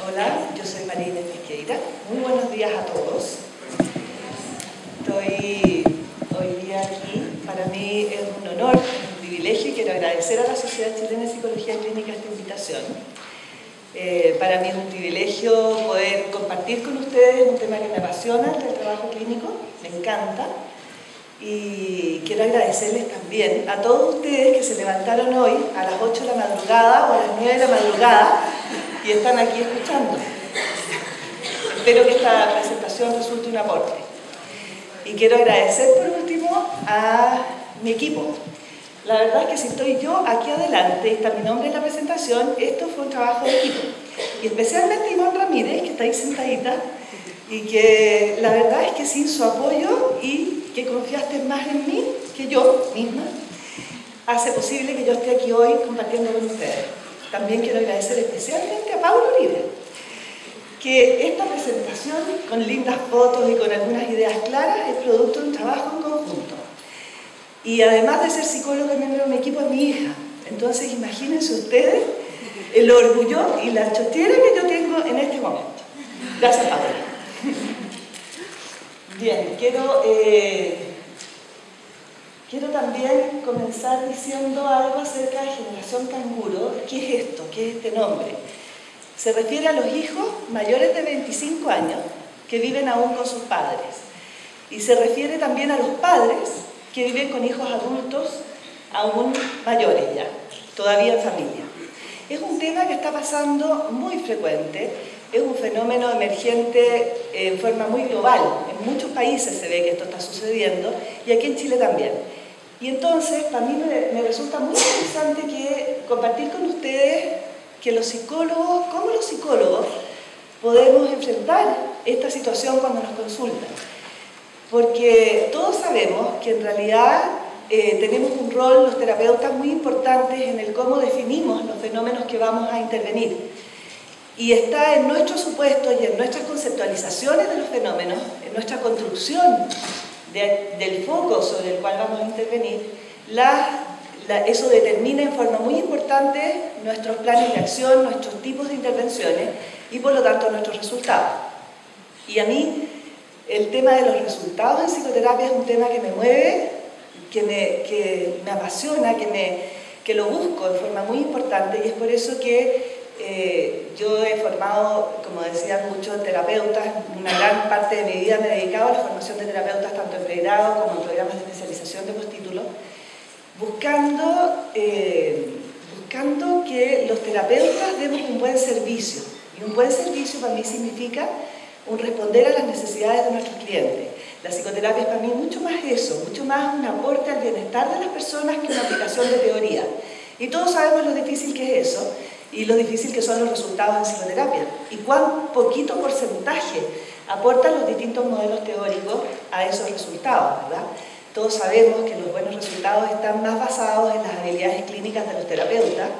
Hola, yo soy María Inés Pesqueira. Muy buenos días a todos. Estoy hoy día aquí. Para mí es un honor, un privilegio y quiero agradecer a la Sociedad Chilena de Psicología Clínica esta invitación. Para mí es un privilegio poder compartir con ustedes un tema que me apasiona, el trabajo clínico, me encanta. Y quiero agradecerles también a todos ustedes que se levantaron hoy a las 8 de la madrugada o a las 9 de la madrugada y están aquí escuchando. Espero que esta presentación resulte un aporte. Y quiero agradecer por último a mi equipo. La verdad es que si estoy yo aquí adelante y está mi nombre en la presentación, esto fue un trabajo de equipo. Y especialmente Ivonne Ramírez, que está ahí sentadita, y que la verdad es que sin su apoyo y que confiaste más en mí que yo misma, hace posible que yo esté aquí hoy compartiendo con ustedes. También quiero agradecer especialmente a Paulo Uribe, que esta presentación, con lindas fotos y con algunas ideas claras, es producto de un trabajo en conjunto. Y además de ser psicóloga y miembro de mi equipo, es mi hija. Entonces imagínense ustedes el orgullo y la chochera que yo tengo en este momento. Gracias, Paula. Bien, quiero también comenzar diciendo algo acerca de Generación Canguro. ¿Qué es esto? ¿Qué es este nombre? Se refiere a los hijos mayores de 25 años que viven aún con sus padres. Y se refiere también a los padres que viven con hijos adultos aún mayores ya, todavía en familia. Es un tema que está pasando muy frecuente, es un fenómeno emergente en forma muy global. En muchos países se ve que esto está sucediendo y aquí en Chile también. Y entonces, para mí me resulta muy interesante compartir con ustedes que los psicólogos, como los psicólogos, podemos enfrentar esta situación cuando nos consultan. Porque todos sabemos que en realidad tenemos un rol, los terapeutas, muy importantes en el cómo definimos los fenómenos que vamos a intervenir. Y está en nuestros supuestos y en nuestras conceptualizaciones de los fenómenos, en nuestra construcción del foco sobre el cual vamos a intervenir, eso determina en forma muy importante nuestros planes de acción, nuestros tipos de intervenciones y por lo tanto nuestros resultados. Y a mí el tema de los resultados en psicoterapia es un tema que me mueve, que me apasiona, que lo busco de forma muy importante y es por eso que yo he formado, como decían muchos terapeutas, una gran parte de mi vida me he dedicado a la formación de terapeutas tanto en pregrado como en programas de especialización de postítulo, buscando que los terapeutas demos un buen servicio. Y un buen servicio para mí significa un responder a las necesidades de nuestros clientes. La psicoterapia es para mí mucho más eso, mucho más un aporte al bienestar de las personas que una aplicación de teoría. Y todos sabemos lo difícil que es eso y lo difícil que son los resultados en psicoterapia y cuán poquito porcentaje aportan los distintos modelos teóricos a esos resultados, ¿verdad? Todos sabemos que los buenos resultados están más basados en las habilidades clínicas de los terapeutas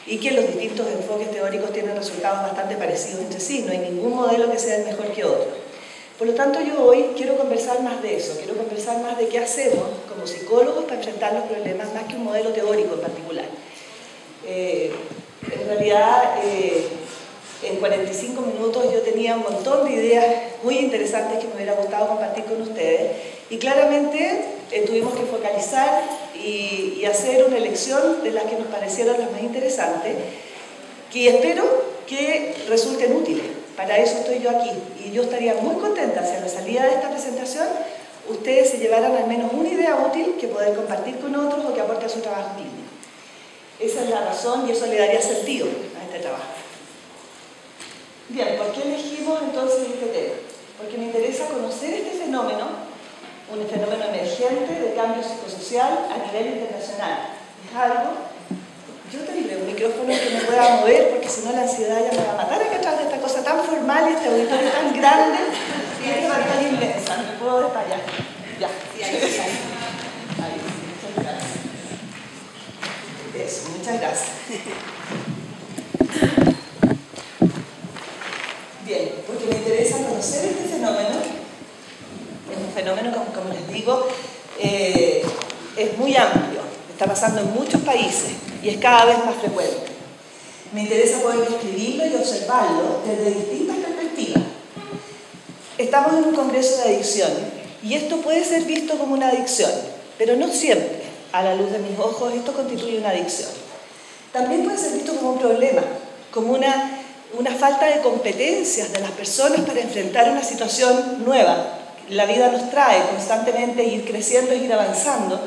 y que los distintos enfoques teóricos tienen resultados bastante parecidos entre sí, no hay ningún modelo que sea el mejor que otro. Por lo tanto, yo hoy quiero conversar más de eso, quiero conversar más de qué hacemos como psicólogos para enfrentar los problemas más que un modelo teórico en particular. En realidad, en 45 minutos yo tenía un montón de ideas muy interesantes que me hubiera gustado compartir con ustedes y claramente tuvimos que focalizar y hacer una elección de las que nos parecieron las más interesantes que espero que resulten útiles. Para eso estoy yo aquí y yo estaría muy contenta si a la salida de esta presentación ustedes se llevaran al menos una idea útil que poder compartir con otros o que aporte a su trabajo clínico. Esa es la razón y eso le daría sentido a este trabajo. Bien, ¿por qué elegimos entonces este tema? Porque me interesa conocer este fenómeno, un fenómeno emergente de cambio psicosocial a nivel internacional. Es algo, yo tendré un micrófono que me pueda mover porque si no la ansiedad ya me va a matar acá atrás de esta cosa tan formal y este auditorio tan grande y esta pantalla inmensa, me puedo desmayar. Ya, sí, ahí. Eso, muchas gracias. Bien, porque me interesa conocer este fenómeno. Es un fenómeno, como les digo, es muy amplio. Está pasando en muchos países y es cada vez más frecuente. Me interesa poder describirlo y observarlo desde distintas perspectivas. Estamos en un congreso de adicción y esto puede ser visto como una adicción, pero no siempre, a la luz de mis ojos, esto constituye una adicción. También puede ser visto como un problema, como una falta de competencias de las personas para enfrentar una situación nueva. La vida nos trae constantemente ir creciendo, ir avanzando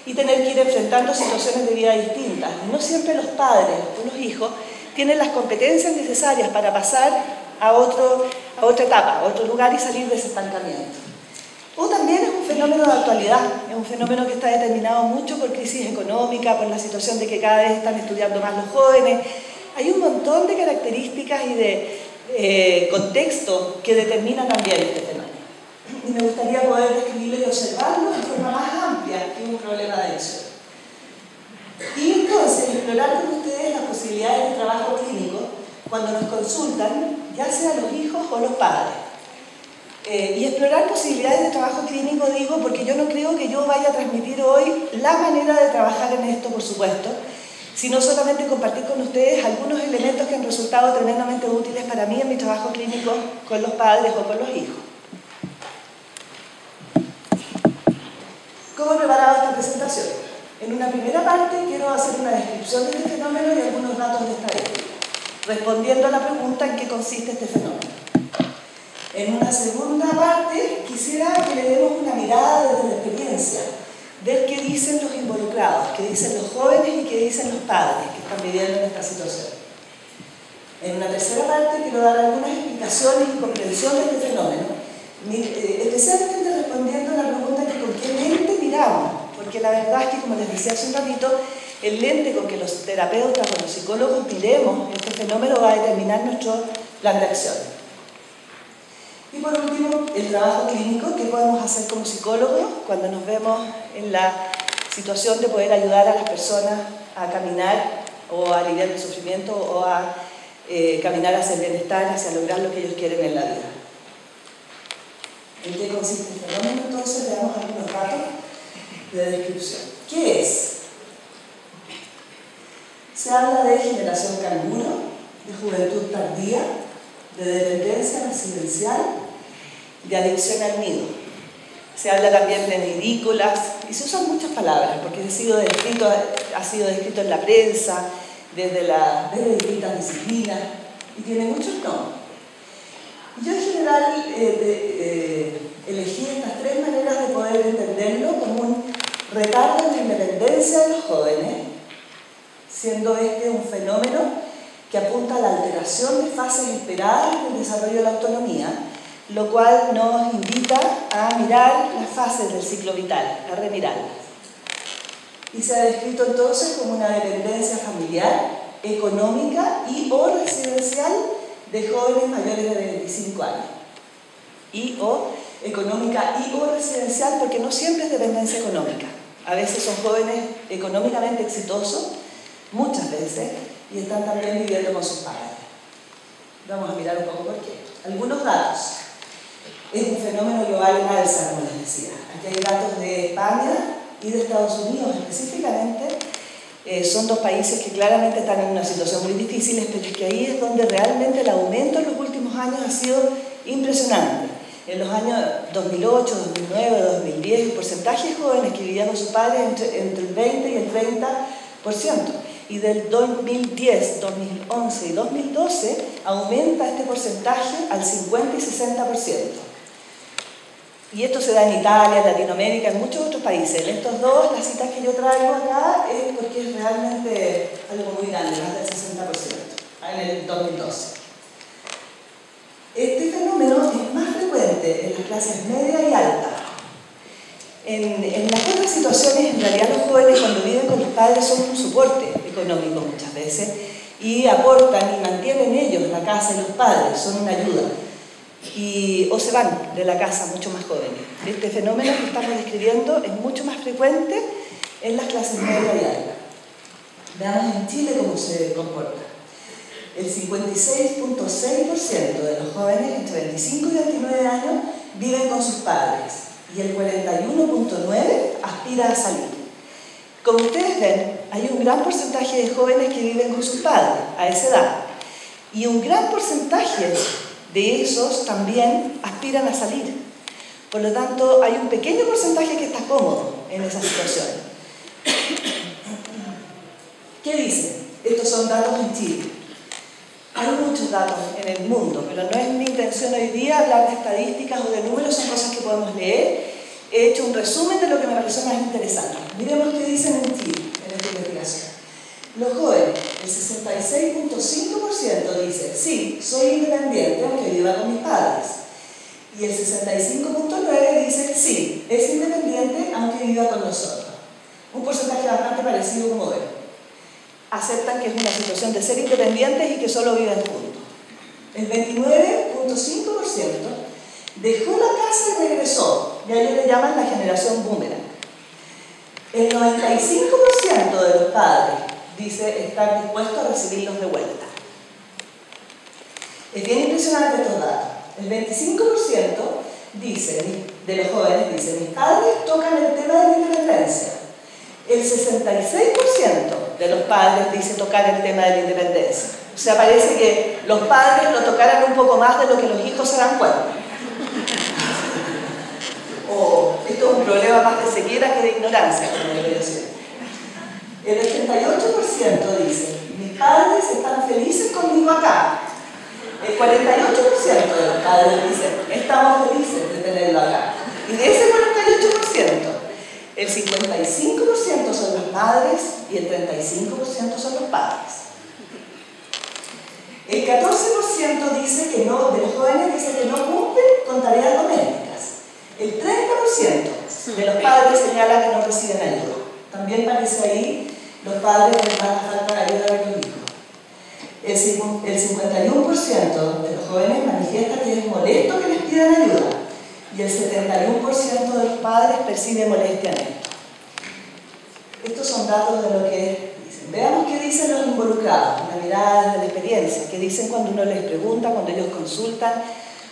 y tener que ir enfrentando situaciones de vida distintas. No siempre los padres o los hijos tienen las competencias necesarias para pasar a otra etapa, a otro lugar y salir de ese estancamiento. O también es un fenómeno de actualidad, es un fenómeno que está determinado mucho por crisis económica, por la situación de que cada vez están estudiando más los jóvenes. Hay un montón de características y de contextos que determinan también este fenómeno. Y me gustaría poder describirlo y observarlo de forma más amplia que un problema de adicción. Y entonces explorar con ustedes las posibilidades de trabajo clínico cuando nos consultan, ya sea los hijos o los padres. Y explorar posibilidades de trabajo clínico, digo, porque yo no creo que yo vaya a transmitir hoy la manera de trabajar en esto, por supuesto, sino solamente compartir con ustedes algunos elementos que han resultado tremendamente útiles para mí en mi trabajo clínico con los padres o con los hijos. ¿Cómo he preparado esta presentación? En una primera parte quiero hacer una descripción de este fenómeno y algunos datos de estadística, respondiendo a la pregunta en qué consiste este fenómeno. En una segunda parte quisiera que le demos una mirada desde la experiencia, ver qué dicen los involucrados, qué dicen los jóvenes y qué dicen los padres que están viviendo en esta situación. En una tercera parte quiero dar algunas explicaciones y comprensión de este fenómeno, especialmente respondiendo a la pregunta de con qué lente miramos, porque la verdad es que, como les decía hace un ratito, el lente con que los terapeutas o los psicólogos miremos este fenómeno va a determinar nuestro plan de acción. Y por último, el trabajo clínico, ¿qué podemos hacer como psicólogos cuando nos vemos en la situación de poder ayudar a las personas a caminar o a aliviar el sufrimiento o a caminar hacia el bienestar, hacia lograr lo que ellos quieren en la vida? ¿En qué consiste el fenómeno? Entonces veamos algunos datos de descripción. ¿Qué es? Se habla de generación canguro, de juventud tardía, de dependencia residencial, de adicción al nido. Se habla también de nidícolas, y se usan muchas palabras, porque ha sido descrito en la prensa, desde distintas disciplinas, y tiene muchos nombres. Yo en general elegí estas tres maneras de poder entenderlo como un retardo en la independencia de los jóvenes, siendo este un fenómeno que apunta a la alteración de fases esperadas del desarrollo de la autonomía, lo cual nos invita a mirar las fases del ciclo vital, a remirarlas. Y se ha descrito entonces como una dependencia familiar, económica y o residencial de jóvenes mayores de 25 años. Y o económica y o residencial, porque no siempre es dependencia económica. A veces son jóvenes económicamente exitosos, muchas veces, y están también viviendo con sus padres. Vamos a mirar un poco por qué. Algunos datos. Es un fenómeno global en alza, como les decía. Aquí hay datos de España y de Estados Unidos específicamente. Son dos países que claramente están en una situación muy difícil, pero es que ahí es donde realmente el aumento en los últimos años ha sido impresionante. En los años 2008, 2009, 2010, el porcentaje de jóvenes que vivían con sus padres entre el 20 y el 30%. Y del 2010, 2011 y 2012 aumenta este porcentaje al 50 y 60%. Y esto se da en Italia, en Latinoamérica, en muchos otros países. En estos dos, las citas que yo traigo acá es porque es realmente algo muy grande, más del 60%, en el 2012. Este fenómeno es más frecuente en las clases media y alta. En las otras situaciones, en realidad los jóvenes cuando viven con los padres son un soporte económico muchas veces y aportan y mantienen ellos la casa y los padres, son una ayuda. O se van de la casa mucho más jóvenes. Este fenómeno que estamos describiendo es mucho más frecuente en las clases media y alta. Veamos en Chile cómo se comporta. El 56.6% de los jóvenes entre 25 y 29 años viven con sus padres y el 41.9% aspira a salir. Como ustedes ven, hay un gran porcentaje de jóvenes que viven con sus padres a esa edad. Y un gran porcentaje de esos también aspiran a salir. Por lo tanto, hay un pequeño porcentaje que está cómodo en esa situación. ¿Qué dicen? Estos son datos en Chile. Hay muchos datos en el mundo, pero no es mi intención hoy día hablar de estadísticas o de números, son cosas que podemos leer. He hecho un resumen de lo que me pareció más interesante. Miremos qué dicen en Chile, en esta investigación. Los jóvenes, el 66.5% dice, sí, soy independiente aunque viva con mis padres. Y el 65.9% dice, sí, es independiente aunque viva con nosotros. Un porcentaje bastante parecido como ven. Aceptan que es una situación de ser independientes y que solo viven juntos. El 29.5% dejó la casa y regresó, y a ellos le llaman la generación boomerang. El 95% de los padres dice estar dispuestos a recibirlos de vuelta. Es bien impresionante estos datos. El 25% dice, de los jóvenes dice, mis padres tocan el tema de la independencia. El 66% de los padres dice tocar el tema de la independencia. O sea, parece que los padres lo tocaran un poco más de lo que los hijos se dan cuenta. O esto es un problema más de ceguera que de ignorancia, como debería ser. El 88% dice, mis padres están felices conmigo acá. El 48% de los padres dicen, estamos felices de tenerlo acá. Y de ese 48%, el 55% son las madres y el 35% son los padres. El 14% dice que no, de los jóvenes dice que no cumplen con tareas domésticas. El 30% de los padres señala que no reciben ayuda. También parece ahí los padres que más falta de ayuda que los hijos. El 51% de los jóvenes manifiesta que es molesto que les pidan ayuda. Y el 71% de los padres percibe molestia en esto. Estos son datos de lo que dicen. Veamos qué dicen los involucrados, una mirada desde la experiencia, qué dicen cuando uno les pregunta, cuando ellos consultan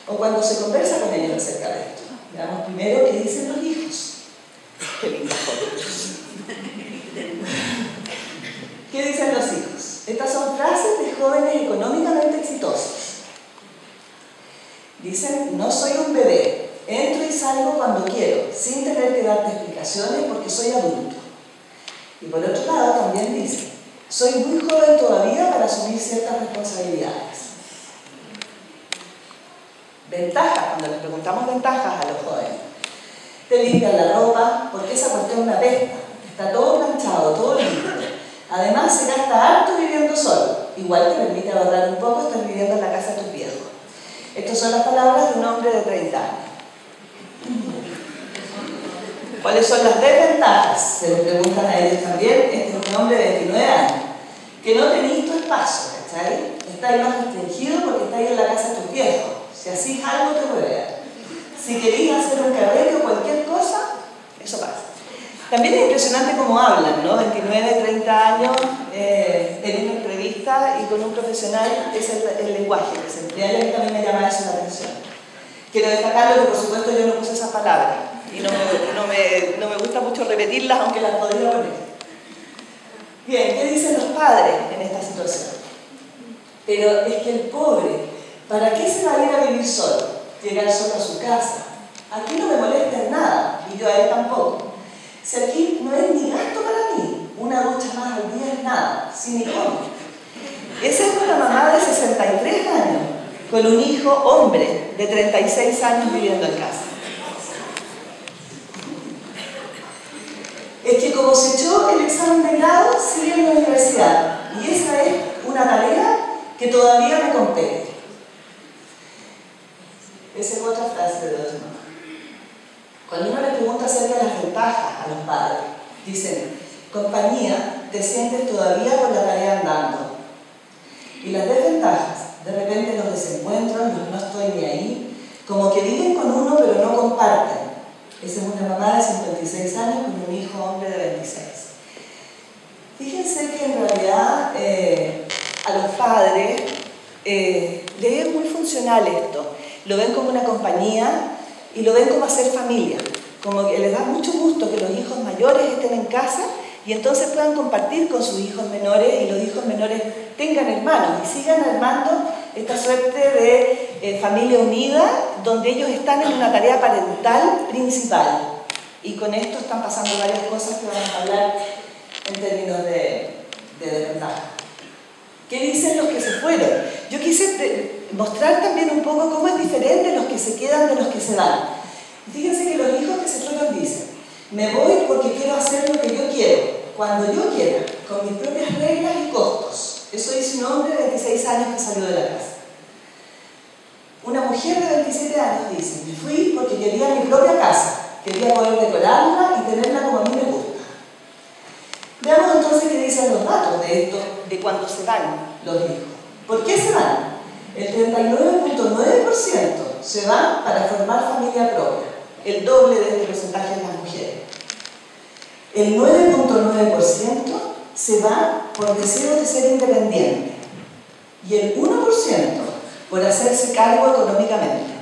o cuando se conversa con ellos acerca de esto. Veamos primero qué dicen los hijos. Qué linda foto. ¿Qué dicen los hijos? Estas son frases de jóvenes económicamente exitosos. Dicen, no soy un bebé, entro y salgo cuando quiero, sin tener que darte explicaciones porque soy adulto. Y por otro lado también dice, soy muy joven todavía para asumir ciertas responsabilidades. Ventajas, cuando les preguntamos ventajas a los jóvenes. Te limpian la ropa porque esa cuestión me apesta, está todo planchado, todo limpio. Además se gasta harto viviendo solo, igual te permite ahorrar un poco estar viviendo en la casa de tus viejos. Estas son las palabras de un hombre de 30 años. ¿Cuáles son las desventajas? Se les preguntan a ellos también. Este es un hombre de 29 años. Que no tenéis tu espacio, ¿cachai? Estáis más restringido porque estáis en la casa de tus viejos. Si hacís algo te huevean. Si queréis hacer un carrete o cualquier cosa, eso pasa. También es impresionante cómo hablan, ¿no? 29, 30 años en una entrevista y con un profesional es el lenguaje que se emplea. Y a mí también me llama eso la atención. Quiero destacarlo que por supuesto yo no puse esas palabras y no me gusta mucho repetirlas aunque las podría poner. Bien, ¿qué dicen los padres en esta situación? Pero es que el pobre, ¿para qué se va a ir a vivir solo? Llegar solo a su casa. Aquí no me molesta en nada y yo a él tampoco. Si aquí no es ni gasto para mí, una ducha más al día es nada, sin ni cómo. Esa es una mamá de 63 años, con un hijo hombre de 36 años viviendo en casa. Es que como se echó el examen de grado, sigue en la universidad. Y esa es una tarea que todavía me compete. Esa es otra frase de los demás. Cuando uno le pregunta acerca de las ventajas a los padres, dicen, compañía, te sientes todavía con la tarea andando. Y las desventajas, de repente los desencuentros, los no estoy ni ahí, como que viven con uno pero no comparten. Esa es una mamá de 56 años con un hijo hombre de 26. Fíjense que en realidad a los padres les es muy funcional esto. Lo ven como una compañía y lo ven como hacer familia. Como que les da mucho gusto que los hijos mayores estén en casa y entonces puedan compartir con sus hijos menores y los hijos menores tengan hermanos y sigan armando esta suerte de familia unida donde ellos están en una tarea parental principal. Y con esto están pasando varias cosas que vamos a hablar en términos de desventaja. ¿Qué dicen los que se fueron? Yo quise mostrar también un poco cómo es diferente los que se quedan de los que se van. Fíjense que los hijos que se fueron dicen: me voy porque quiero hacer lo que yo quiero, cuando yo quiera, con mis propias reglas y costos. Eso dice un hombre de 26 años que salió de la casa. Una mujer de 27 años dice: me fui porque quería mi propia casa, quería poder decorarla y tenerla como a mí me gusta. Veamos entonces qué dicen los datos de esto, de cuando se van los hijos. ¿Por qué se van? El 39.9% se van para formar familia propia, el doble de este porcentaje de las mujeres. El 9.9% se va por deseo de ser independiente y el 1% por hacerse cargo económicamente.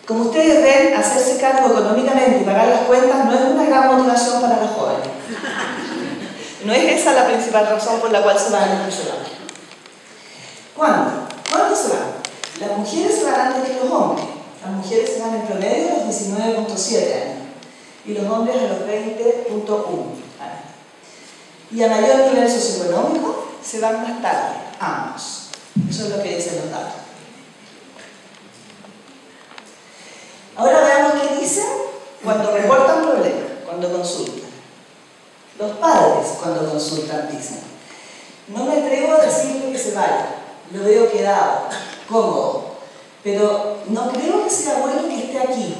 Como ustedes ven, hacerse cargo económicamente y pagar las cuentas no es una gran motivación para los jóvenes. No es esa la principal razón por la cual se van a los que se van. ¿Cuándo? ¿Cuándo se van? Las mujeres se van antes que los hombres. Las mujeres se van en promedio a los 19.7 años y los hombres a los 20.1 años. Y a mayor nivel socioeconómico se van más tarde, ambos. Eso es lo que dicen los datos. Ahora veamos qué dicen cuando reportan problemas, cuando consultan. Los padres, cuando consultan, dicen: no me atrevo a decirle que se vaya, lo veo quedado, cómodo, pero no creo que sea bueno que esté aquí,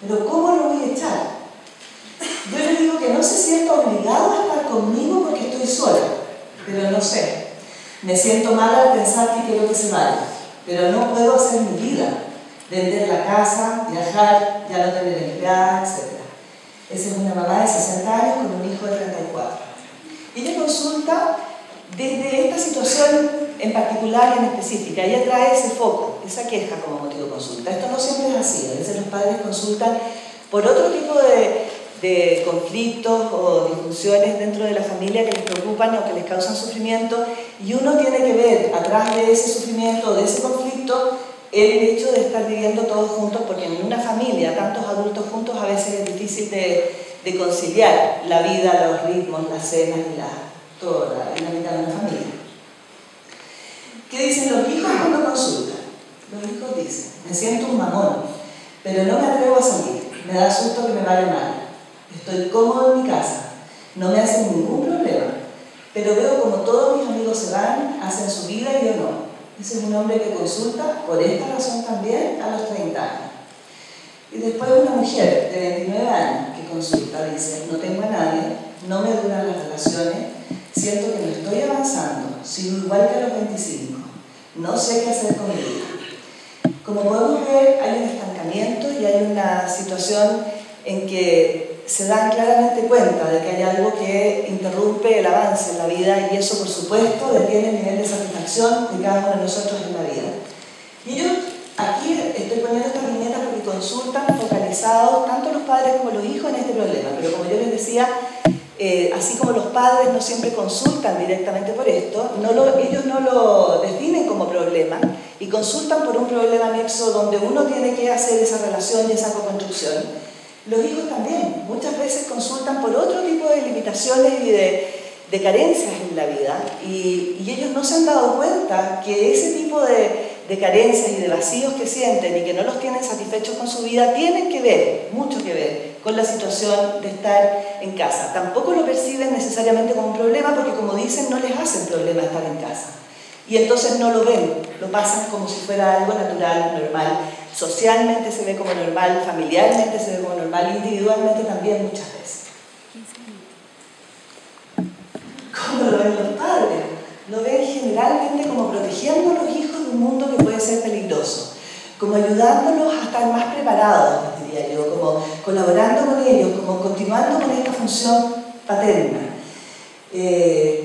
pero ¿cómo lo voy a echar? Yo le digo que no se sienta obligado a estar conmigo porque estoy sola, pero no sé. Me siento mal al pensar que quiero que se vaya, pero no puedo hacer mi vida, vender la casa, viajar, ya no tener empleada, etc. Esa es una mamá de 60 años con un hijo de 34. Ella consulta desde esta situación en particular y en específica. Ella trae ese foco, esa queja como motivo de consulta. Esto no siempre es así. A veces los padres consultan por otro tipo de conflictos o disfunciones dentro de la familia que les preocupan o que les causan sufrimiento, y uno tiene que ver atrás de ese sufrimiento o de ese conflicto el hecho de estar viviendo todos juntos, porque en una familia, tantos adultos juntos, a veces es difícil de conciliar la vida, los ritmos, las cenas y toda la dinámica de una familia. ¿Qué dicen los hijos cuando consultan? Los hijos dicen: me siento un mamón, pero no me atrevo a salir, me da susto que me vaya mal, estoy cómodo en mi casa, no me hacen ningún problema, pero veo como todos mis amigos se van, hacen su vida y yo no. Ese es un hombre que consulta por esta razón también a los 30 años. Y después una mujer de 29 años que consulta, dice: no tengo a nadie, no me duran las relaciones, siento que no estoy avanzando, sigo igual que a los 25, no sé qué hacer con mi vida. Como podemos ver, hay un estancamiento y hay una situación en que se dan claramente cuenta de que hay algo que interrumpe el avance en la vida, y eso, por supuesto, detiene el nivel de satisfacción de cada uno de nosotros en la vida. Y yo aquí estoy poniendo estas viñetas porque consultan focalizados tanto los padres como los hijos en este problema, pero como yo les decía, así como los padres no siempre consultan directamente por esto, ellos no lo definen como problema y consultan por un problema anexo donde uno tiene que hacer esa relación y esa co-construcción. Los hijos también muchas veces consultan por otro tipo de limitaciones y de carencias en la vida, y ellos no se han dado cuenta que ese tipo de carencias y de vacíos que sienten y que no los tienen satisfechos con su vida tienen que ver, mucho que ver, con la situación de estar en casa. Tampoco lo perciben necesariamente como un problema porque, como dicen, no les hacen problema estar en casa. Y entonces no lo ven, lo pasan como si fuera algo natural, normal. Socialmente se ve como normal, familiarmente se ve como normal, individualmente también muchas veces. ¿Cómo lo ven los padres? Lo ven generalmente como protegiendo a los hijos de un mundo que puede ser peligroso, como ayudándolos a estar más preparados, diría yo, como colaborando con ellos, como continuando con esta función paterna.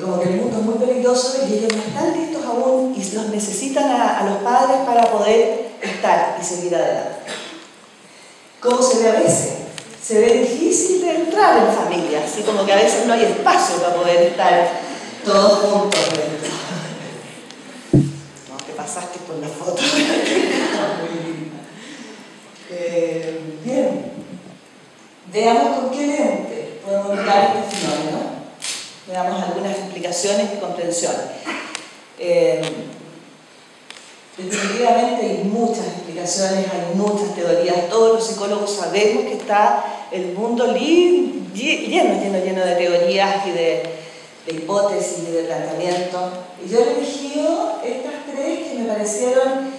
Como que el mundo es muy peligroso y ellos no están listos aún y los necesitan a los padres para poder estar y seguir adelante. ¿Cómo se ve a veces? Se ve difícil entrar en familia, así como que a veces no hay espacio para poder estar todos juntos. No, te pasaste por la foto. Muy linda. Bien, veamos con qué lente podemos mirar este fenómeno. Veamos algunas explicaciones y comprensión. Definitivamente hay muchas explicaciones, hay muchas teorías. Todos los psicólogos sabemos que está el mundo lleno de teorías y de hipótesis y de planteamientos. Y yo he elegido estas tres que me parecieron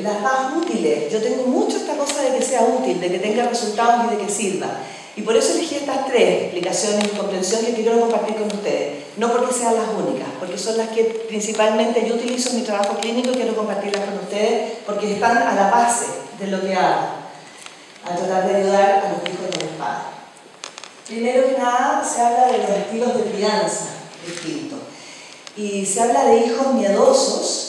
las más útiles. Yo tengo mucho esta cosa de que sea útil, de que tenga resultados y de que sirva. Y por eso elegí estas tres explicaciones y comprensión que quiero compartir con ustedes. No porque sean las únicas, porque son las que principalmente yo utilizo en mi trabajo clínico y quiero compartirlas con ustedes porque están a la base de lo que hago, a tratar de ayudar a los hijos y a los padres. Primero que nada, se habla de los estilos de crianza distintos. Y se habla de hijos miedosos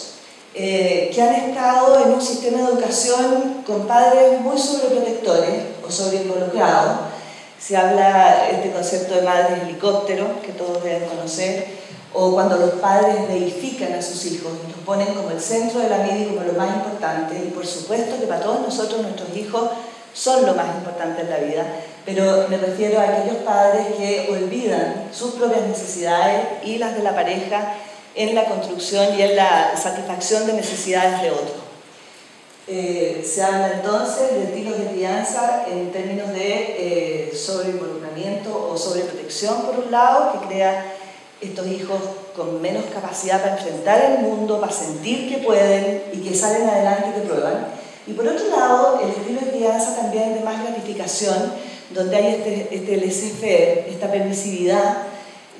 que han estado en un sistema de educación con padres muy sobreprotectores o sobreinvolucrados. Se habla este concepto de madres helicóptero, que todos deben conocer, o cuando los padres deifican a sus hijos y los ponen como el centro de la vida y como lo más importante. Y por supuesto que para todos nosotros nuestros hijos son lo más importante en la vida, pero me refiero a aquellos padres que olvidan sus propias necesidades y las de la pareja en la construcción y en la satisfacción de necesidades de otros. Se habla entonces de estilos de crianza en términos de sobreinvolucramiento o sobreprotección por un lado, que crea estos hijos con menos capacidad para enfrentar el mundo, para sentir que pueden y que salen adelante y que prueban. Y por otro lado, el estilo de crianza también de más gratificación, donde hay este laissez-faire, esta permisividad,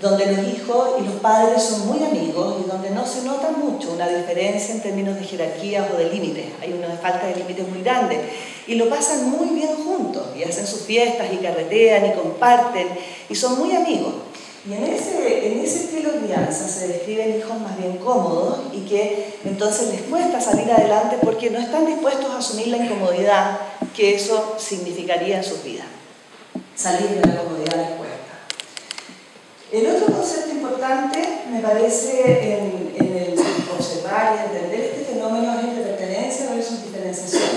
donde los hijos y los padres son muy amigos y donde no se nota mucho una diferencia en términos de jerarquías o de límites. Hay una falta de límites muy grande y lo pasan muy bien juntos y hacen sus fiestas y carretean y comparten y son muy amigos. Y en ese estilo de crianza se describen hijos más bien cómodos y que entonces les cuesta salir adelante porque no están dispuestos a asumir la incomodidad que eso significaría en sus vidas. Salir de la comodidad les cuesta. El otro concepto importante, me parece, en el observar y entender este fenómeno es el de pertenencia versus diferenciación.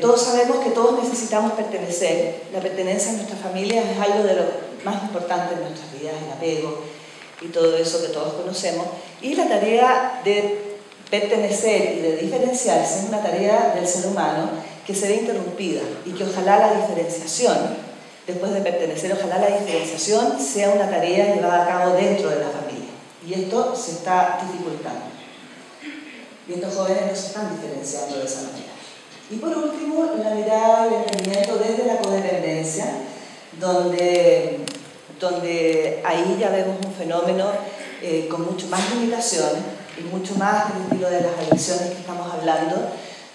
Todos sabemos que todos necesitamos pertenecer. La pertenencia en nuestra familia es algo de lo más importante en nuestras vidas, el apego y todo eso que todos conocemos. Y la tarea de pertenecer y de diferenciarse es una tarea del ser humano que se ve interrumpida y que ojalá la diferenciación, después de pertenecer, ojalá la diferenciación sea una tarea llevada a cabo dentro de la familia. Y esto se está dificultando. Y estos jóvenes no se están diferenciando de esa manera. Y por último, la mirada del emprendimiento desde la codependencia, donde ahí ya vemos un fenómeno con mucho más limitaciones y mucho más del estilo de las adicciones que estamos hablando,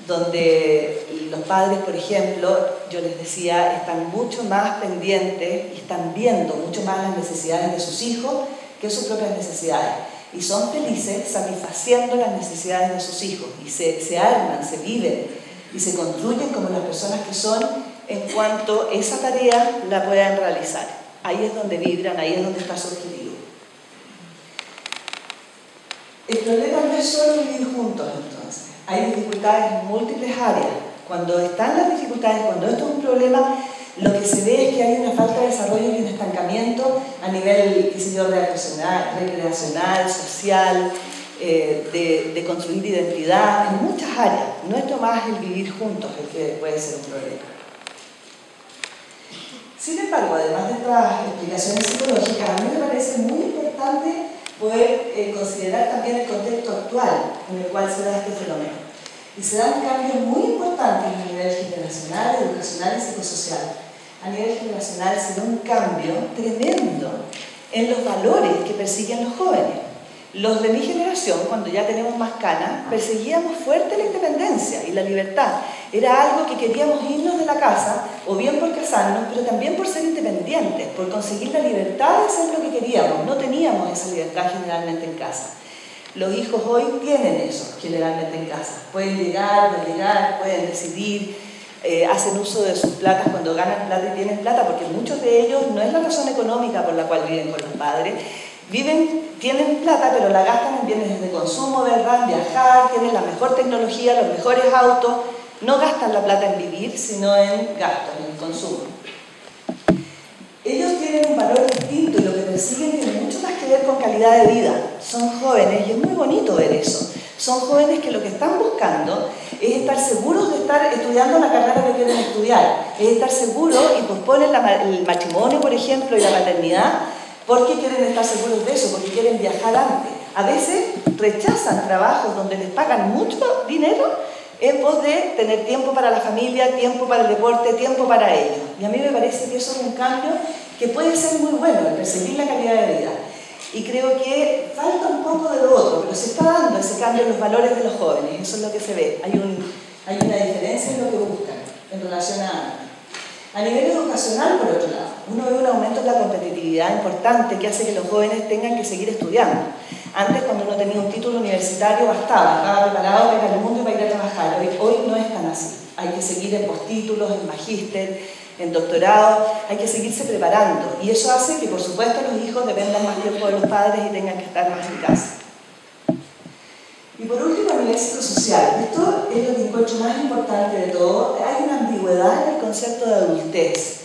donde los padres, por ejemplo, yo les decía, están mucho más pendientes y están viendo mucho más las necesidades de sus hijos que sus propias necesidades. Y son felices satisfaciendo las necesidades de sus hijos. Y se arman, se viven y se construyen como las personas que son en cuanto esa tarea la puedan realizar. Ahí es donde vibran, ahí es donde está su objetivo. El problema no es solo vivir juntos, entonces. Hay dificultades en múltiples áreas. Cuando están las dificultades, cuando esto es un problema, lo que se ve es que hay una falta de desarrollo y un estancamiento a nivel, qué sé yo, recreacional, social, de construir identidad, en muchas áreas. No es nomás el vivir juntos el que puede ser un problema. Sin embargo, además de estas explicaciones psicológicas, a mí me parece muy importante poder considerar también el contexto actual en el cual se da este fenómeno. Y se dan cambios muy importantes a nivel generacional, educacional y psicosocial. A nivel generacional se da un cambio tremendo en los valores que persiguen los jóvenes. Los de mi generación, cuando ya tenemos más canas, perseguíamos fuerte la independencia y la libertad. Era algo que queríamos irnos de la casa, o bien por casarnos, pero también por ser independientes, por conseguir la libertad de hacer lo que queríamos. No teníamos esa libertad generalmente en casa. Los hijos hoy tienen eso generalmente en casa. Pueden llegar, no llegar, pueden decidir, hacen uso de sus platas cuando ganan plata y tienen plata, porque muchos de ellos no es la razón económica por la cual viven con los padres. Tienen plata, pero la gastan en bienes de consumo, ¿verdad? Viajar, tienen la mejor tecnología, los mejores autos. No gastan la plata en vivir, sino en gastos, en consumo. Ellos tienen un valor distinto y lo que persiguen tiene mucho más que ver con calidad de vida. Son jóvenes y es muy bonito ver eso. Son jóvenes que lo que están buscando es estar seguros de estar estudiando la carrera que quieren estudiar, es estar seguros y posponen el matrimonio, por ejemplo, y la paternidad, porque quieren estar seguros de eso, porque quieren viajar antes. A veces rechazan trabajos donde les pagan mucho dinero en pos de tener tiempo para la familia, tiempo para el deporte, tiempo para ellos. Y a mí me parece que eso es un cambio que puede ser muy bueno, el perseguir la calidad de vida. Y creo que falta un poco de lo otro, pero se está dando ese cambio en los valores de los jóvenes, eso es lo que se ve. Hay una diferencia en lo que buscan en relación a antes. A nivel educacional, por otro lado, uno ve un aumento en la competitividad importante que hace que los jóvenes tengan que seguir estudiando. Antes, cuando uno tenía un título universitario, bastaba, estaba preparado para ir al mundo y para ir a trabajar. Hoy no es tan así. Hay que seguir en postítulos, en magíster, en doctorado, hay que seguirse preparando. Y eso hace que, por supuesto, los hijos dependan más tiempo de los padres y tengan que estar más en casa. Y por último, a nivel psicosocial, esto es lo que encuentro más importante de todo, hay una ambigüedad en el concepto de adultez.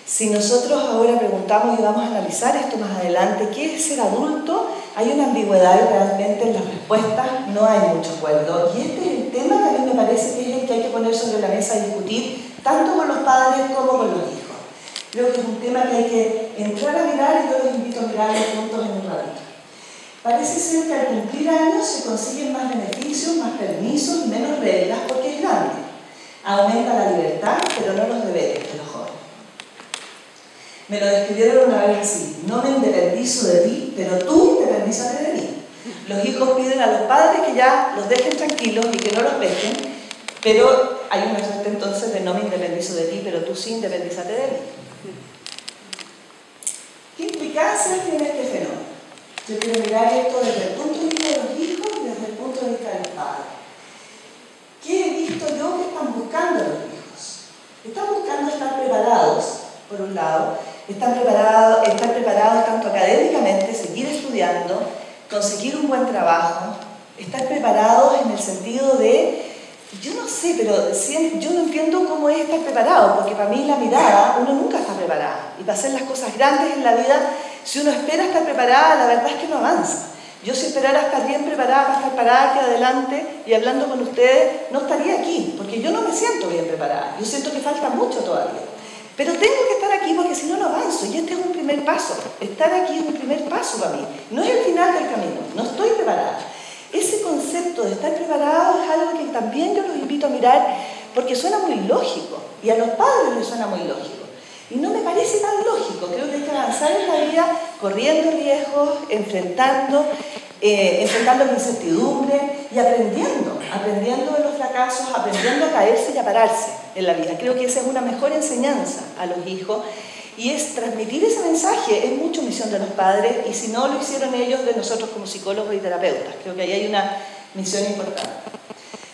Si nosotros ahora preguntamos y vamos a analizar esto más adelante, ¿qué es ser adulto? Hay una ambigüedad y realmente en las respuestas no hay mucho acuerdo. Y este es el tema que a mí me parece que es el que hay que poner sobre la mesa y discutir, tanto con los padres como con los hijos. Creo que es un tema que hay que entrar a mirar y yo los invito a mirarlo juntos en un ratito. Parece ser que al cumplir años se consiguen más beneficios, más permisos y menos reglas porque es grande. Aumenta la libertad, pero no los deberes de los jóvenes. Me lo describieron una vez así: no me independizo de ti, pero tú independízate de mí. Los hijos piden a los padres que ya los dejen tranquilos y que no los dejen, pero hay una suerte entonces de no me independizo de ti, pero tú sí independízate de mí. ¿Qué implicancias tiene este fenómeno? Yo quiero mirar esto desde el punto de vista de los hijos y desde el punto de vista de los padres. ¿Qué he visto yo que están buscando los hijos? Están buscando estar preparados, por un lado, estar preparados tanto académicamente, seguir estudiando, conseguir un buen trabajo, estar preparados en el sentido de, yo no sé, pero yo no entiendo cómo es estar preparado, porque para mí la mirada, uno nunca está preparado. Y para hacer las cosas grandes en la vida, si uno espera estar preparada, la verdad es que no avanza. Yo si esperara estar bien preparada para estar parada aquí adelante y hablando con ustedes, no estaría aquí, porque yo no me siento bien preparada. Yo siento que falta mucho todavía. Pero tengo que estar aquí porque si no, no avanzo. Y este es un primer paso. Estar aquí es un primer paso para mí. No es el final del camino. No estoy preparada. Ese concepto de estar preparado es algo que también yo los invito a mirar porque suena muy lógico. Y a los padres les suena muy lógico. Y no me parece tan lógico. Creo que hay que avanzar en la vida corriendo riesgos, enfrentando la incertidumbre y aprendiendo de los fracasos, aprendiendo a caerse y a pararse en la vida. Creo que esa es una mejor enseñanza a los hijos y es transmitir ese mensaje, es mucho misión de los padres y si no lo hicieron ellos, de nosotros como psicólogos y terapeutas. Creo que ahí hay una misión importante.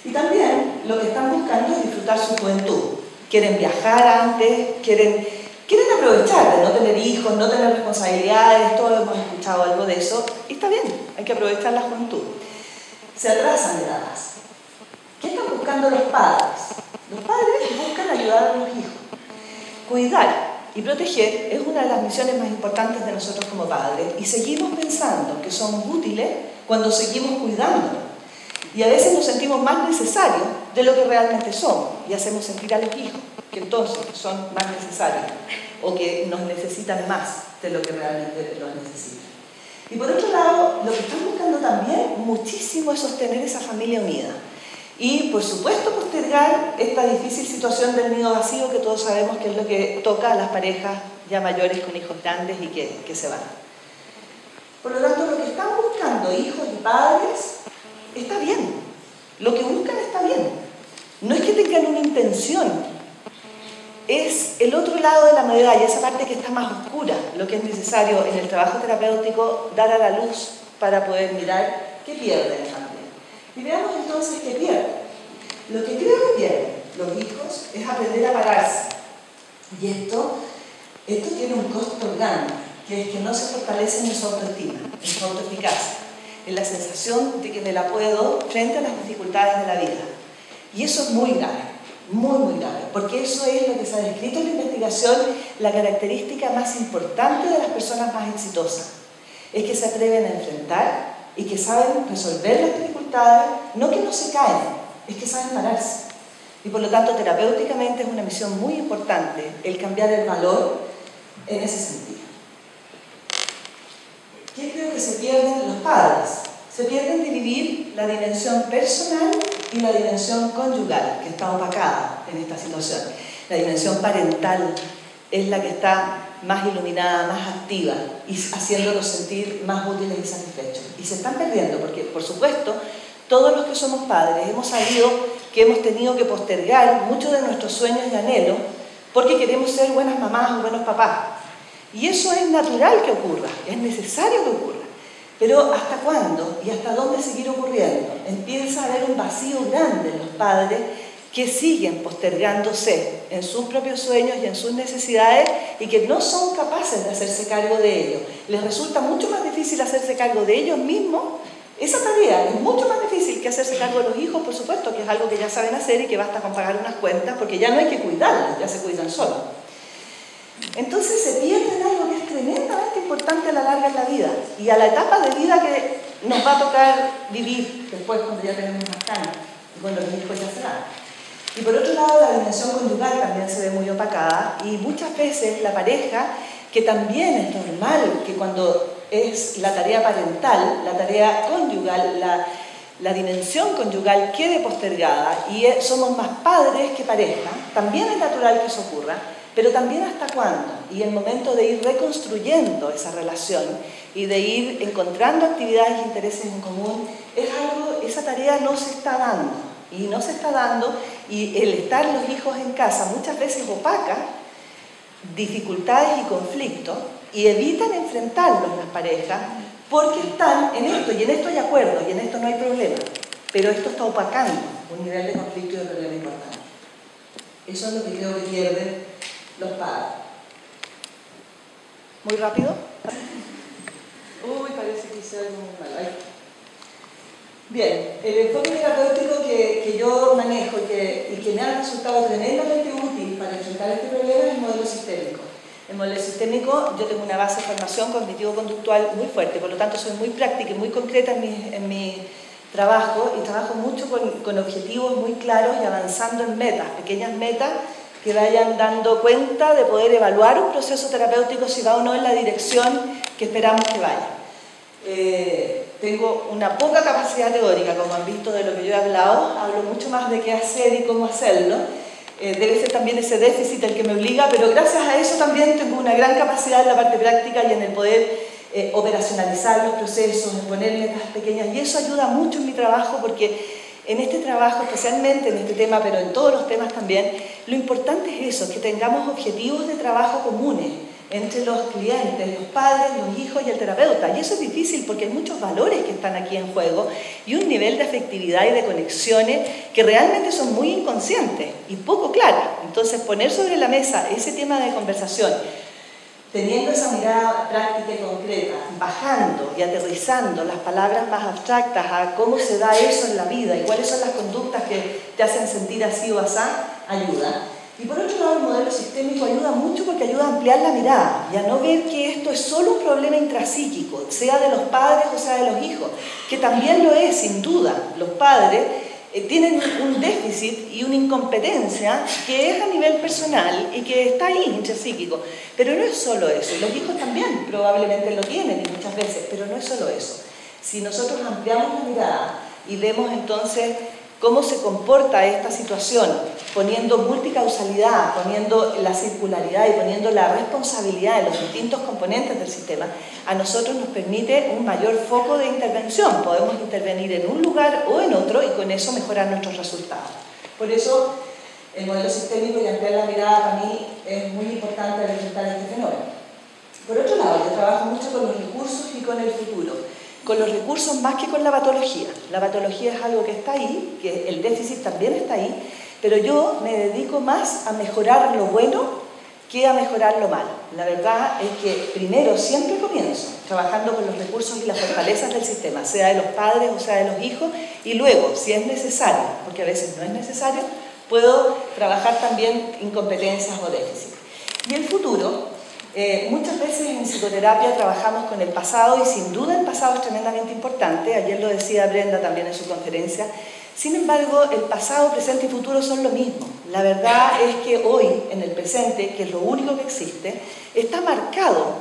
Y también lo que están buscando es disfrutar su juventud. Quieren viajar antes, quieren aprovechar de no tener hijos, no tener responsabilidades, todos hemos escuchado algo de eso, y está bien, hay que aprovechar la juventud. Se atrasan edades. ¿Qué están buscando los padres? Los padres buscan ayudar a los hijos. Cuidar y proteger es una de las misiones más importantes de nosotros como padres, y seguimos pensando que somos útiles cuando seguimos cuidándolos. Y a veces nos sentimos más necesarios de lo que realmente somos, y hacemos sentir a los hijos que entonces son más necesarios o que nos necesitan más de lo que realmente los necesitan. Y por otro lado, lo que están buscando también muchísimo es sostener esa familia unida. Y, por supuesto, postergar esta difícil situación del nido vacío que todos sabemos que es lo que toca a las parejas ya mayores con hijos grandes y que se van. Por lo tanto, lo que están buscando hijos y padres está bien. Lo que buscan está bien. No es que tengan una intención. Es el otro lado de la medalla, esa parte que está más oscura, lo que es necesario en el trabajo terapéutico dar a la luz para poder mirar qué pierden también. Y veamos entonces qué pierden. Lo que creo que pierden los hijos es aprender a pararse. Y esto tiene un costo grande, que es que no se fortalece en su autoestima, en su autoeficacia, en la sensación de que me la puedo frente a las dificultades de la vida. Y eso es muy grave, muy grave, porque eso es lo que se ha descrito en la investigación, la característica más importante de las personas más exitosas. Es que se atreven a enfrentar y que saben resolver las dificultades, no que no se caen, es que saben pararse. Y por lo tanto, terapéuticamente es una misión muy importante el cambiar el valor en ese sentido. ¿Qué creo que se pierden los padres? Se pierden de vivir la dimensión personal y la dimensión conyugal, que está opacada en esta situación. La dimensión parental es la que está más iluminada, más activa y haciéndolos sentir más útiles y satisfechos. Y se están perdiendo porque, por supuesto, todos los que somos padres hemos sabido que hemos tenido que postergar muchos de nuestros sueños y anhelos porque queremos ser buenas mamás o buenos papás. Y eso es natural que ocurra, es necesario que ocurra. Pero ¿hasta cuándo y hasta dónde seguir ocurriendo? Empieza a haber un vacío grande en los padres que siguen postergándose en sus propios sueños y en sus necesidades y que no son capaces de hacerse cargo de ellos. Les resulta mucho más difícil hacerse cargo de ellos mismos. Esa tarea es mucho más difícil que hacerse cargo de los hijos, por supuesto, que es algo que ya saben hacer y que basta con pagar unas cuentas porque ya no hay que cuidarlos, ya se cuidan solos. Entonces se pierde algo que es tremendamente importante a la larga en la vida y a la etapa de vida que nos va a tocar vivir después cuando ya tenemos más años y cuando los hijos ya se van. Y por otro lado, la dimensión conyugal también se ve muy opacada y muchas veces la pareja, que también es normal que cuando es la tarea parental, la tarea conyugal, la dimensión conyugal quede postergada y somos más padres que pareja, también es natural que eso ocurra, pero también hasta cuándo. Y el momento de ir reconstruyendo esa relación y de ir encontrando actividades e intereses en común, es algo, esa tarea no se está dando. Y no se está dando, y el estar los hijos en casa muchas veces opaca dificultades y conflictos y evitan enfrentarlos las parejas porque están en esto, y en esto hay acuerdo, y en esto no hay problema, pero esto está opacando un nivel de conflicto y de problema importante. Eso es lo que creo que pierden los padres. ¿Muy rápido? Uy, parece que hice algo muy malo. Ahí. Bien, el enfoque terapéutico que yo manejo y que me ha resultado tremendamente útil para enfrentar este problema es el modelo sistémico. El modelo sistémico, yo tengo una base de formación cognitivo-conductual muy fuerte, por lo tanto soy muy práctica y muy concreta en mi trabajo y trabajo mucho con objetivos muy claros y avanzando en metas, pequeñas metas que vayan dando cuenta de poder evaluar un proceso terapéutico si va o no en la dirección que esperamos que vaya. Tengo una poca capacidad teórica, como han visto de lo que yo he hablado, hablo mucho más de qué hacer y cómo hacerlo. Debe ser también ese déficit el que me obliga, pero gracias a eso también tengo una gran capacidad en la parte práctica y en el poder operacionalizar los procesos, en poner metas pequeñas, y eso ayuda mucho en mi trabajo porque en este trabajo, especialmente en este tema, pero en todos los temas también, lo importante es eso, que tengamos objetivos de trabajo comunes entre los clientes, los padres, los hijos y el terapeuta. Y eso es difícil porque hay muchos valores que están aquí en juego y un nivel de afectividad y de conexiones que realmente son muy inconscientes y poco claras. Entonces, poner sobre la mesa ese tema de conversación, teniendo esa mirada práctica y concreta, bajando y aterrizando las palabras más abstractas a cómo se da eso en la vida y cuáles son las conductas que te hacen sentir así o asá, ayuda. Y por otro lado, el modelo sistémico ayuda mucho porque ayuda a ampliar la mirada y a no ver que esto es solo un problema intrapsíquico, sea de los padres o sea de los hijos, que también lo es, sin duda. Los padres tienen un déficit y una incompetencia que es a nivel personal y que está ahí, intrapsíquico. Pero no es solo eso, los hijos también probablemente lo tienen y muchas veces, pero no es solo eso. Si nosotros ampliamos la mirada y vemos entonces cómo se comporta esta situación, poniendo multicausalidad, poniendo la circularidad y poniendo la responsabilidad de los distintos componentes del sistema, a nosotros nos permite un mayor foco de intervención. Podemos intervenir en un lugar o en otro y con eso mejorar nuestros resultados. Por eso, el modelo sistémico y ampliar la mirada para mí es muy importante al enfrentar este fenómeno. Por otro lado, yo trabajo mucho con los recursos y con el futuro. Con los recursos más que con la patología. La patología es algo que está ahí, que el déficit también está ahí, pero yo me dedico más a mejorar lo bueno que a mejorar lo malo. La verdad es que primero siempre comienzo trabajando con los recursos y las fortalezas del sistema, sea de los padres o sea de los hijos, y luego, si es necesario, porque a veces no es necesario, puedo trabajar también incompetencias o déficits. Y el futuro, muchas veces en psicoterapia trabajamos con el pasado, y sin duda el pasado es tremendamente importante, ayer lo decía Brenda también en su conferencia. Sin embargo, el pasado, presente y futuro son lo mismo. La verdad es que hoy, en el presente, que es lo único que existe, está marcado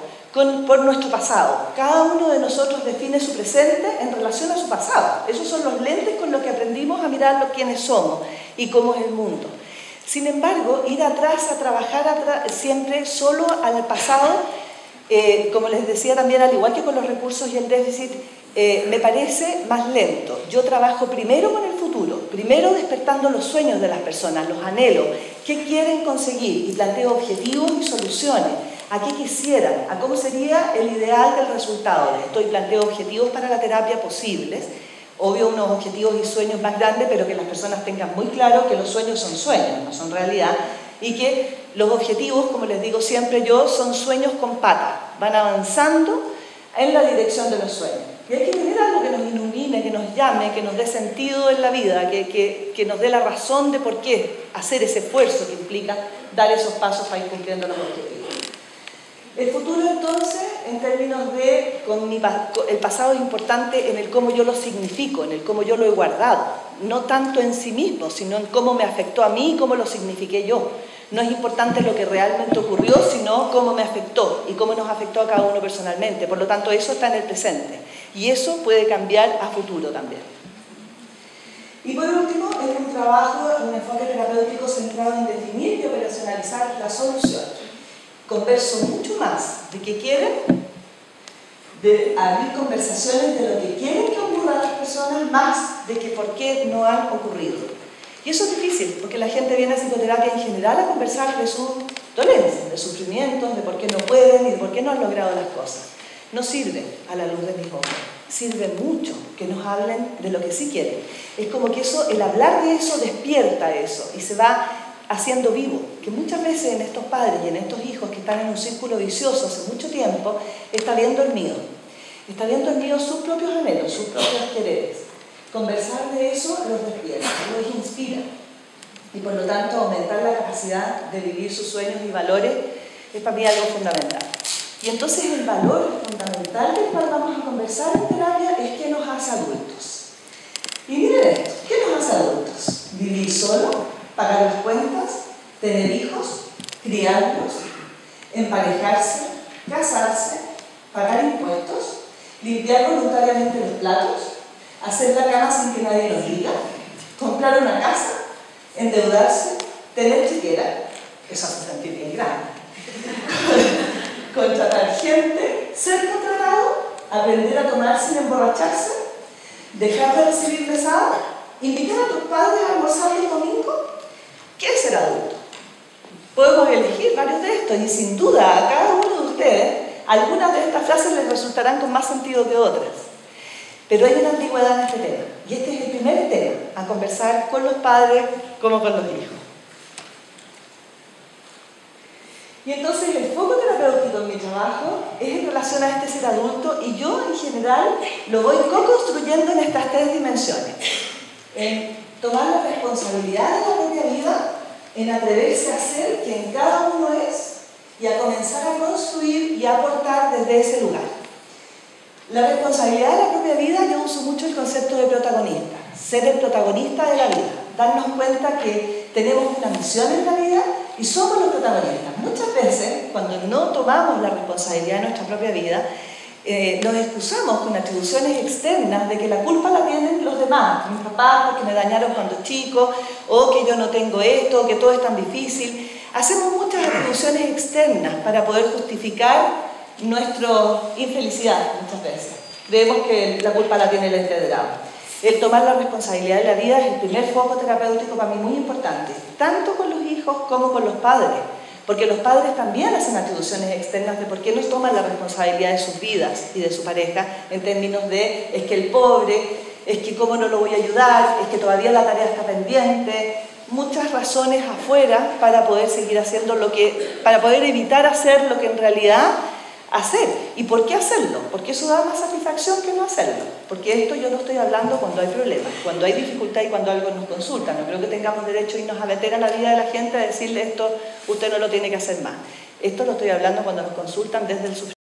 por nuestro pasado. Cada uno de nosotros define su presente en relación a su pasado. Esos son los lentes con los que aprendimos a mirar quiénes somos y cómo es el mundo. Sin embargo, ir atrás a trabajar siempre solo al pasado, como les decía también, al igual que con los recursos y el déficit, me parece más lento. Yo trabajo primero con el futuro, primero despertando los sueños de las personas, los anhelos, qué quieren conseguir, y planteo objetivos y soluciones, a qué quisieran, a cómo sería el ideal del resultado. Planteo objetivos para la terapia posibles, obvio unos objetivos y sueños más grandes, pero que las personas tengan muy claro que los sueños son sueños, no son realidad, y que los objetivos, como les digo siempre yo, son sueños con patas, van avanzando en la dirección de los sueños. Y hay que tener algo que nos ilumine, que nos llame, que nos dé sentido en la vida, que nos dé la razón de por qué hacer ese esfuerzo que implica dar esos pasos para ir cumpliendo los objetivos. El futuro, entonces, en términos de el pasado es importante en el cómo yo lo significo, en el cómo yo lo he guardado, no tanto en sí mismo, sino en cómo me afectó a mí y cómo lo signifiqué yo. No es importante lo que realmente ocurrió, sino cómo me afectó y cómo nos afectó a cada uno personalmente. Por lo tanto, eso está en el presente y eso puede cambiar a futuro también. Y por último, es un trabajo, un enfoque terapéutico centrado en definir y operacionalizar la solución. Converso mucho más de qué quieren, de abrir conversaciones de lo que quieren que ocurra a las personas, más de que por qué no han ocurrido. Y eso es difícil, porque la gente viene a psicoterapia en general a conversar de sus dolencias, de sufrimientos, de por qué no pueden y de por qué no han logrado las cosas. No sirve a la luz de mis ojos, sirve mucho que nos hablen de lo que sí quieren. Es como que eso, el hablar de eso despierta eso y se va haciendo vivo, que muchas veces en estos padres y en estos hijos que están en un círculo vicioso hace mucho tiempo, está viendo el miedo. Está viendo el miedo sus propios anhelos, sus propios quereres. Conversar de eso los despierta, los inspira. Y por lo tanto, aumentar la capacidad de vivir sus sueños y valores es para mí algo fundamental. Y entonces el valor fundamental del cual vamos a conversar en terapia es qué nos hace adultos. Y miren esto, ¿qué nos hace adultos? Vivir solo, pagar las cuentas, tener hijos, criarlos, emparejarse, casarse, pagar impuestos, limpiar voluntariamente los platos, hacer la cama sin que nadie nos diga, comprar una casa, endeudarse, tener chiquera, eso hace sentir bien grande, contratar gente, ser contratado, aprender a tomar sin emborracharse, dejar de recibir mesada, invitar a tus padres a almorzar el domingo. ¿Qué es ser adulto? Podemos elegir varios de estos y sin duda a cada uno de ustedes algunas de estas frases les resultarán con más sentido que otras. Pero hay una ambigüedad en este tema, y este es el primer tema a conversar con los padres como con los hijos. Y entonces el foco terapéutico en mi trabajo es en relación a este ser adulto, y yo en general lo voy co-construyendo en estas tres dimensiones. En tomar la responsabilidad de la propia vida, en atreverse a ser quien cada uno es, y a comenzar a construir y a aportar desde ese lugar. La responsabilidad de la propia vida, yo uso mucho el concepto de protagonista, ser el protagonista de la vida, darnos cuenta que tenemos una misión en la vida y somos los protagonistas. Muchas veces, cuando no tomamos la responsabilidad de nuestra propia vida, nos excusamos con atribuciones externas de que la culpa la tienen los demás, mis papás porque me dañaron cuando chico, o que yo no tengo esto, o que todo es tan difícil. Hacemos muchas atribuciones externas para poder justificar nuestra infelicidad muchas veces. Creemos que la culpa la tiene el entedrado. El tomar la responsabilidad de la vida es el primer foco terapéutico para mí muy importante, tanto con los hijos como con los padres, porque los padres también hacen atribuciones externas de por qué no toman la responsabilidad de sus vidas y de su pareja, en términos de es que el pobre, es que cómo no lo voy a ayudar, es que todavía la tarea está pendiente, muchas razones afuera para poder seguir haciendo para poder evitar hacer lo que en realidad hacer. ¿Y por qué hacerlo? Porque eso da más satisfacción que no hacerlo. Porque esto yo no estoy hablando cuando hay problemas, cuando hay dificultad y cuando algo nos consulta. No creo que tengamos derecho a irnos a meter a la vida de la gente a decirle esto, usted no lo tiene que hacer más. Esto lo estoy hablando cuando nos consultan desde el sufrimiento.